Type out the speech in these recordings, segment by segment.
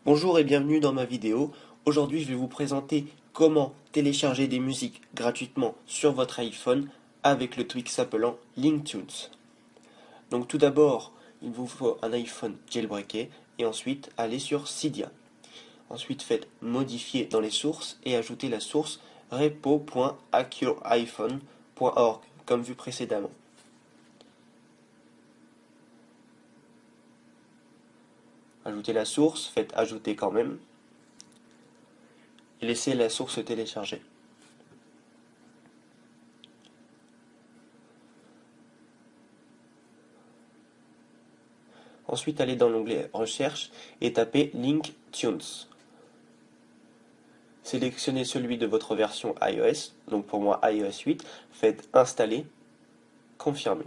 Bonjour et bienvenue dans ma vidéo. Aujourd'hui, je vais vous présenter comment télécharger des musiques gratuitement sur votre iPhone avec le tweak s'appelant Linktunes. Donc tout d'abord, il vous faut un iPhone jailbreaké et ensuite aller sur Cydia. Ensuite, faites modifier dans les sources et ajoutez la source repo.hackyouриphone.org comme vu précédemment. Ajoutez la source, faites ajouter quand même et laissez la source télécharger. Ensuite, allez dans l'onglet Recherche et tapez Linktunes. Sélectionnez celui de votre version iOS, donc pour moi iOS 8, faites Installer, Confirmer.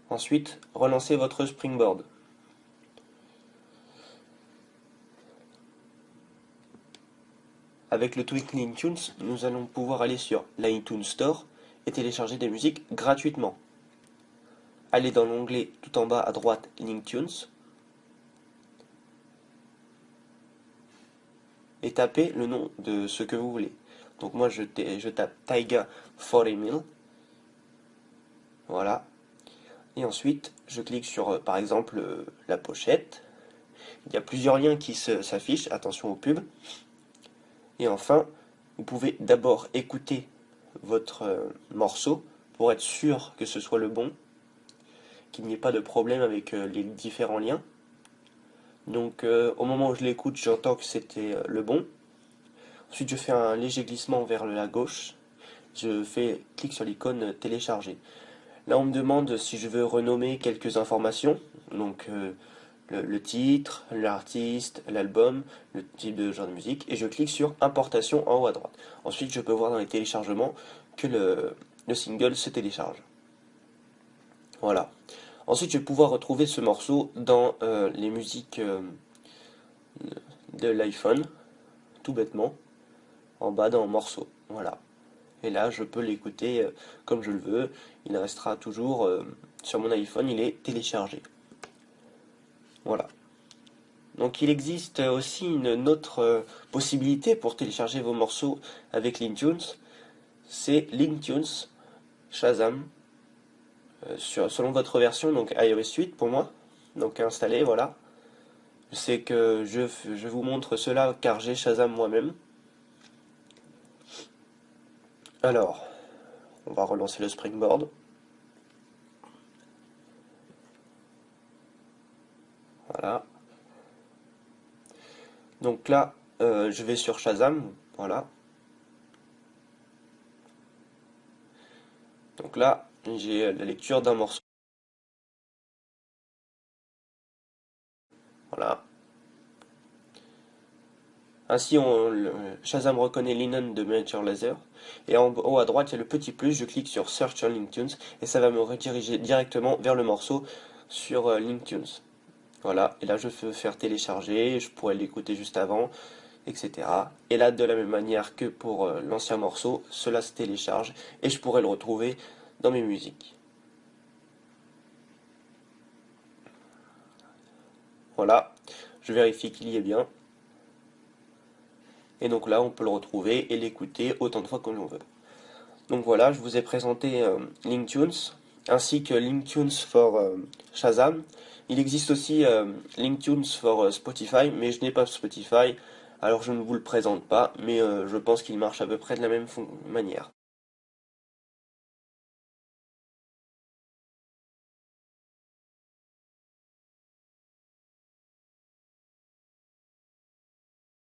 Ensuite, relancez votre Springboard. Avec le tweak Linktunes, nous allons pouvoir aller sur l'iTunes Store et télécharger des musiques gratuitement. Allez dans l'onglet tout en bas à droite Linktunes et tapez le nom de ce que vous voulez. Donc moi je tape Taiga 40,000. Voilà. Et ensuite, je clique sur par exemple la pochette. Il y a plusieurs liens qui s'affichent, attention aux pubs. Et enfin, vous pouvez d'abord écouter votre morceau pour être sûr que ce soit le bon, qu'il n'y ait pas de problème avec les différents liens. Donc au moment où je l'écoute, j'entends que c'était le bon. Ensuite, je fais un léger glissement vers la gauche. Je clique sur l'icône télécharger. Là, on me demande si je veux renommer quelques informations. Donc le titre, l'artiste, l'album, le type de genre de musique, et je clique sur importation en haut à droite. Ensuite, je peux voir dans les téléchargements que le single se télécharge. Voilà. Ensuite, je vais pouvoir retrouver ce morceau dans les musiques de l'iPhone, tout bêtement, en bas dans morceau. Voilà. Et là, je peux l'écouter comme je le veux. Il restera toujours sur mon iPhone, il est téléchargé. Voilà. Donc il existe aussi une autre possibilité pour télécharger vos morceaux avec Linktunes, c'est Linktunes Shazam, selon votre version, donc iOS 8 pour moi, donc installé, voilà. C'est que je vous montre cela car j'ai Shazam moi-même. Alors, on va relancer le Springboard. Voilà. Donc là, je vais sur Shazam, voilà. Donc là, j'ai la lecture d'un morceau. Voilà. Ainsi, Shazam reconnaît Lennon de Major Lazer. Et en haut à droite, il y a le petit plus. Je clique sur Search on Linktunes et ça va me rediriger directement vers le morceau sur Linktunes. Voilà. Et là, je peux faire télécharger. Je pourrais l'écouter juste avant, etc. Et là, de la même manière que pour l'ancien morceau, cela se télécharge et je pourrais le retrouver dans mes musiques. Voilà. Je vérifie qu'il y est bien. Et donc là, on peut le retrouver et l'écouter autant de fois que l'on veut. Donc voilà, je vous ai présenté Linktunes, ainsi que Linktunes for Shazam. Il existe aussi Linktunes for Spotify, mais je n'ai pas Spotify, alors je ne vous le présente pas, mais je pense qu'il marche à peu près de la même manière.